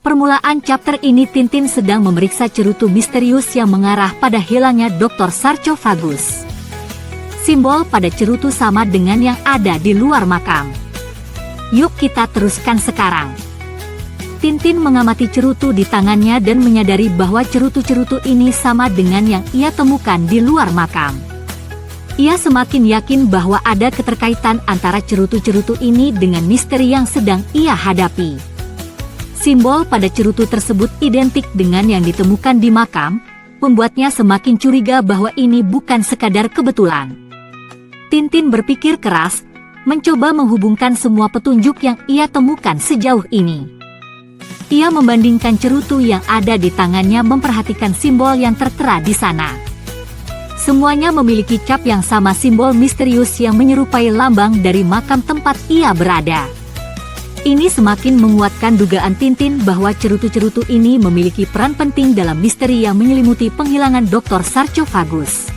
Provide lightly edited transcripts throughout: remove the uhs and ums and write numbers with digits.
Permulaan chapter ini Tintin sedang memeriksa cerutu misterius yang mengarah pada hilangnya Dr. Sarcophagus. Simbol pada cerutu sama dengan yang ada di luar makam. Yuk kita teruskan sekarang. Tintin mengamati cerutu di tangannya dan menyadari bahwa cerutu-cerutu ini sama dengan yang ia temukan di luar makam. Ia semakin yakin bahwa ada keterkaitan antara cerutu-cerutu ini dengan misteri yang sedang ia hadapi. Simbol pada cerutu tersebut identik dengan yang ditemukan di makam, membuatnya semakin curiga bahwa ini bukan sekadar kebetulan. Tintin berpikir keras, mencoba menghubungkan semua petunjuk yang ia temukan sejauh ini. Ia membandingkan cerutu yang ada di tangannya, memperhatikan simbol yang tertera di sana. Semuanya memiliki cap yang sama, simbol misterius yang menyerupai lambang dari makam tempat ia berada. Ini semakin menguatkan dugaan Tintin bahwa cerutu-cerutu ini memiliki peran penting dalam misteri yang menyelimuti penghilangan Dr. Sarcophagus.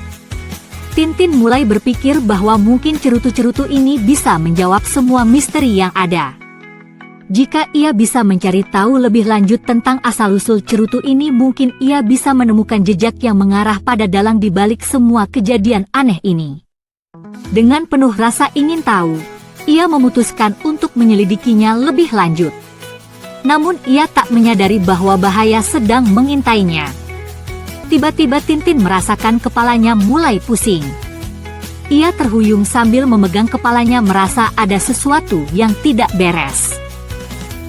Tintin mulai berpikir bahwa mungkin cerutu-cerutu ini bisa menjawab semua misteri yang ada. Jika ia bisa mencari tahu lebih lanjut tentang asal-usul cerutu ini, mungkin ia bisa menemukan jejak yang mengarah pada dalang di balik semua kejadian aneh ini. Dengan penuh rasa ingin tahu, ia memutuskan untuk menyelidikinya lebih lanjut. Namun ia tak menyadari bahwa bahaya sedang mengintainya. Tiba-tiba Tintin merasakan kepalanya mulai pusing. Ia terhuyung sambil memegang kepalanya, merasa ada sesuatu yang tidak beres.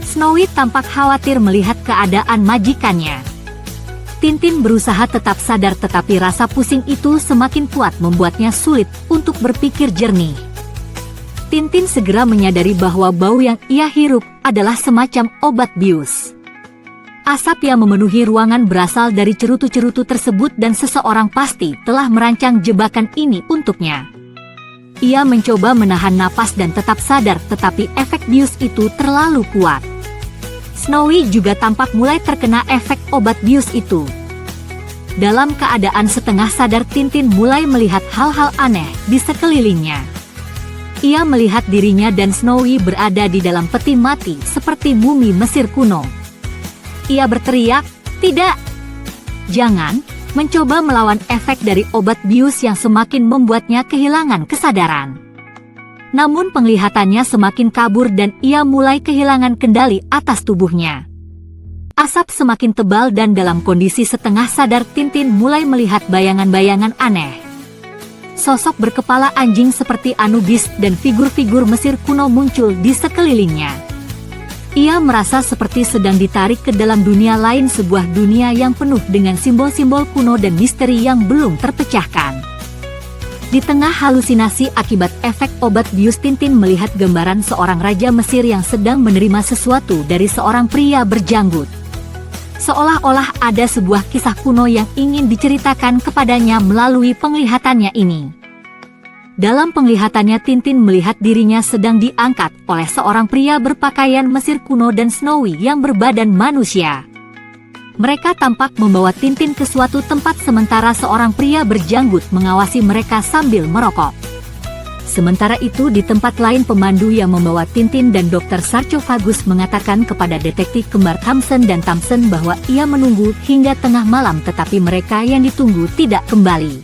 Snowy tampak khawatir melihat keadaan majikannya. Tintin berusaha tetap sadar, tetapi rasa pusing itu semakin kuat membuatnya sulit untuk berpikir jernih. Tintin segera menyadari bahwa bau yang ia hirup adalah semacam obat bius. Asap yang memenuhi ruangan berasal dari cerutu-cerutu tersebut dan seseorang pasti telah merancang jebakan ini untuknya. Ia mencoba menahan napas dan tetap sadar, tetapi efek bius itu terlalu kuat. Snowy juga tampak mulai terkena efek obat bius itu. Dalam keadaan setengah sadar, Tintin mulai melihat hal-hal aneh di sekelilingnya. Ia melihat dirinya dan Snowy berada di dalam peti mati seperti mumi Mesir kuno. Ia berteriak, "Tidak! Jangan!" mencoba melawan efek dari obat bius yang semakin membuatnya kehilangan kesadaran. Namun penglihatannya semakin kabur dan ia mulai kehilangan kendali atas tubuhnya. Asap semakin tebal dan dalam kondisi setengah sadar, Tintin mulai melihat bayangan-bayangan aneh. Sosok berkepala anjing seperti Anubis dan figur-figur Mesir kuno muncul di sekelilingnya. Ia merasa seperti sedang ditarik ke dalam dunia lain, sebuah dunia yang penuh dengan simbol-simbol kuno dan misteri yang belum terpecahkan. Di tengah halusinasi akibat efek obat bius, Tintin melihat gambaran seorang raja Mesir yang sedang menerima sesuatu dari seorang pria berjanggut. Seolah-olah ada sebuah kisah kuno yang ingin diceritakan kepadanya melalui penglihatannya ini. Dalam penglihatannya, Tintin melihat dirinya sedang diangkat oleh seorang pria berpakaian Mesir kuno dan Snowy yang berbadan manusia. Mereka tampak membawa Tintin ke suatu tempat, sementara seorang pria berjanggut mengawasi mereka sambil merokok. Sementara itu di tempat lain, pemandu yang membawa Tintin dan Dr. Sarcophagus mengatakan kepada detektif kembar Thompson dan Thompson bahwa ia menunggu hingga tengah malam, tetapi mereka yang ditunggu tidak kembali.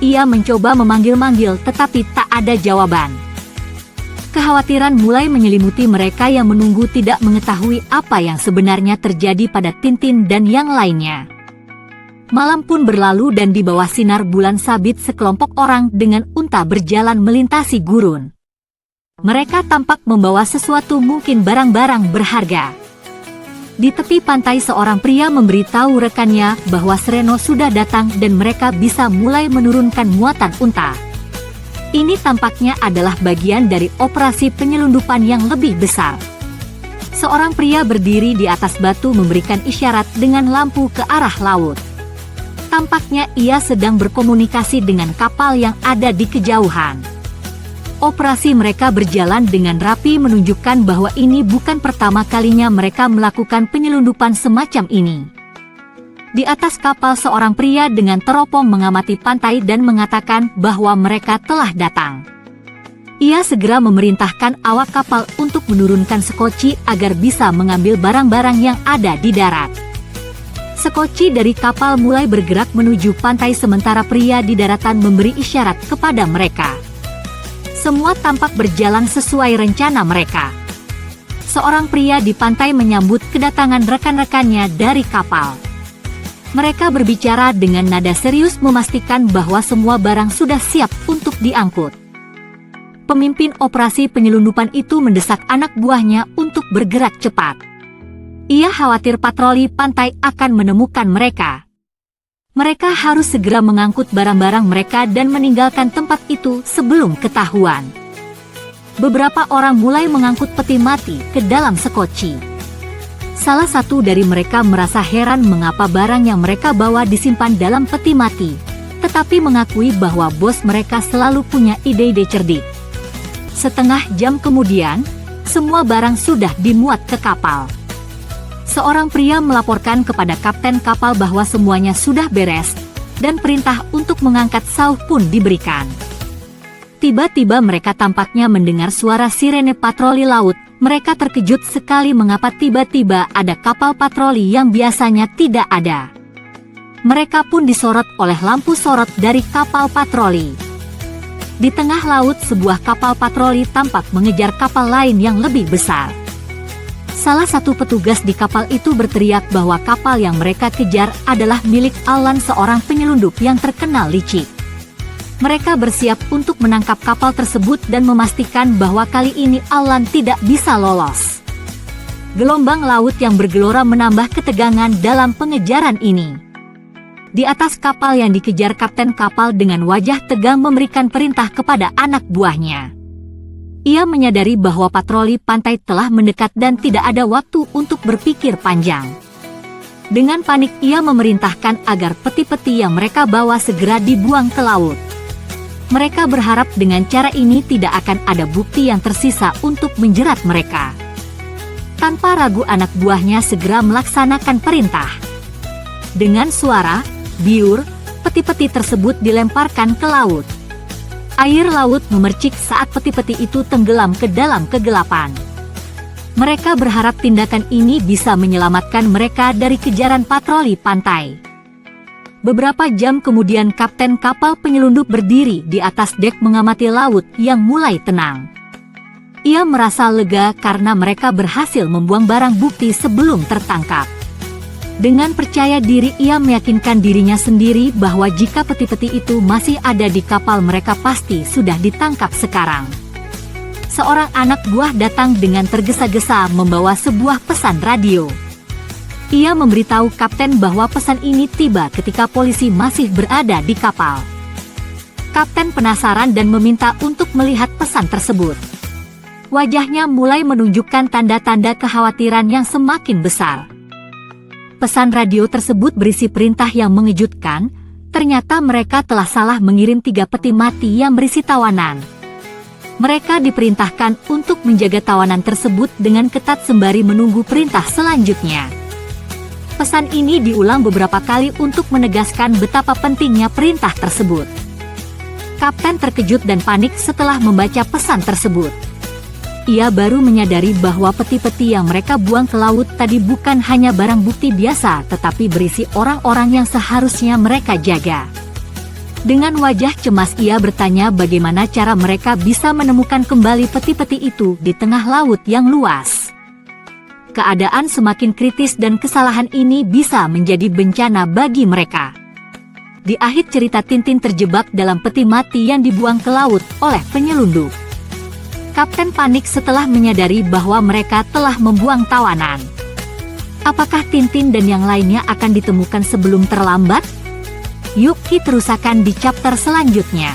Ia mencoba memanggil-manggil tetapi tak ada jawaban. Kekhawatiran mulai menyelimuti mereka yang menunggu, tidak mengetahui apa yang sebenarnya terjadi pada Tintin dan yang lainnya. Malam pun berlalu dan di bawah sinar bulan sabit sekelompok orang dengan unta berjalan melintasi gurun. Mereka tampak membawa sesuatu, mungkin barang-barang berharga. Di tepi pantai seorang pria memberitahu rekannya bahwa Sereno sudah datang dan mereka bisa mulai menurunkan muatan unta. Ini tampaknya adalah bagian dari operasi penyelundupan yang lebih besar. Seorang pria berdiri di atas batu memberikan isyarat dengan lampu ke arah laut. Tampaknya ia sedang berkomunikasi dengan kapal yang ada di kejauhan. Operasi mereka berjalan dengan rapi, menunjukkan bahwa ini bukan pertama kalinya mereka melakukan penyelundupan semacam ini. Di atas kapal seorang pria dengan teropong mengamati pantai dan mengatakan bahwa mereka telah datang. Ia segera memerintahkan awak kapal untuk menurunkan Sekoci agar bisa mengambil barang-barang yang ada di darat. Sekoci dari kapal mulai bergerak menuju pantai sementara pria di daratan memberi isyarat kepada mereka. Semua tampak berjalan sesuai rencana mereka. Seorang pria di pantai menyambut kedatangan rekan-rekannya dari kapal. Mereka berbicara dengan nada serius memastikan bahwa semua barang sudah siap untuk diangkut. Pemimpin operasi penyelundupan itu mendesak anak buahnya untuk bergerak cepat. Ia khawatir patroli pantai akan menemukan mereka. Mereka harus segera mengangkut barang-barang mereka dan meninggalkan tempat itu sebelum ketahuan. Beberapa orang mulai mengangkut peti mati ke dalam Sekoci. Salah satu dari mereka merasa heran mengapa barang yang mereka bawa disimpan dalam peti mati, tetapi mengakui bahwa bos mereka selalu punya ide-ide cerdik. Setengah jam kemudian, semua barang sudah dimuat ke kapal. Seorang pria melaporkan kepada kapten kapal bahwa semuanya sudah beres, dan perintah untuk mengangkat sauh pun diberikan. Tiba-tiba mereka tampaknya mendengar suara sirene patroli laut. Mereka terkejut sekali mengapa tiba-tiba ada kapal patroli yang biasanya tidak ada. Mereka pun disorot oleh lampu sorot dari kapal patroli. Di tengah laut sebuah kapal patroli tampak mengejar kapal lain yang lebih besar. Salah satu petugas di kapal itu berteriak bahwa kapal yang mereka kejar adalah milik Alan, seorang penyelundup yang terkenal licik. Mereka bersiap untuk menangkap kapal tersebut dan memastikan bahwa kali ini Alan tidak bisa lolos. Gelombang laut yang bergelora menambah ketegangan dalam pengejaran ini. Di atas kapal yang dikejar, kapten kapal dengan wajah tegang memberikan perintah kepada anak buahnya. Ia menyadari bahwa patroli pantai telah mendekat dan tidak ada waktu untuk berpikir panjang. Dengan panik ia memerintahkan agar peti-peti yang mereka bawa segera dibuang ke laut. Mereka berharap dengan cara ini tidak akan ada bukti yang tersisa untuk menjerat mereka. Tanpa ragu anak buahnya segera melaksanakan perintah. Dengan suara biur, peti-peti tersebut dilemparkan ke laut. Air laut memercik saat peti-peti itu tenggelam ke dalam kegelapan. Mereka berharap tindakan ini bisa menyelamatkan mereka dari kejaran patroli pantai. Beberapa jam kemudian kapten kapal penyelundup berdiri di atas dek mengamati laut yang mulai tenang. Ia merasa lega karena mereka berhasil membuang barang bukti sebelum tertangkap. Dengan percaya diri ia meyakinkan dirinya sendiri bahwa jika peti-peti itu masih ada di kapal mereka pasti sudah ditangkap sekarang. Seorang anak buah datang dengan tergesa-gesa membawa sebuah pesan radio. Ia memberitahu kapten bahwa pesan ini tiba ketika polisi masih berada di kapal. Kapten penasaran dan meminta untuk melihat pesan tersebut. Wajahnya mulai menunjukkan tanda-tanda kekhawatiran yang semakin besar. Pesan radio tersebut berisi perintah yang mengejutkan. Ternyata mereka telah salah mengirim 3 peti mati yang berisi tawanan. Mereka diperintahkan untuk menjaga tawanan tersebut dengan ketat sembari menunggu perintah selanjutnya. Pesan ini diulang beberapa kali untuk menegaskan betapa pentingnya perintah tersebut. Kapten terkejut dan panik setelah membaca pesan tersebut. Ia baru menyadari bahwa peti-peti yang mereka buang ke laut tadi bukan hanya barang bukti biasa, tetapi berisi orang-orang yang seharusnya mereka jaga. Dengan wajah cemas ia bertanya bagaimana cara mereka bisa menemukan kembali peti-peti itu di tengah laut yang luas. Keadaan semakin kritis dan kesalahan ini bisa menjadi bencana bagi mereka. Di akhir cerita, Tintin terjebak dalam peti mati yang dibuang ke laut oleh penyelundup. Kapten panik setelah menyadari bahwa mereka telah membuang tawanan. Apakah Tintin dan yang lainnya akan ditemukan sebelum terlambat? Yuk kita teruskan di chapter selanjutnya.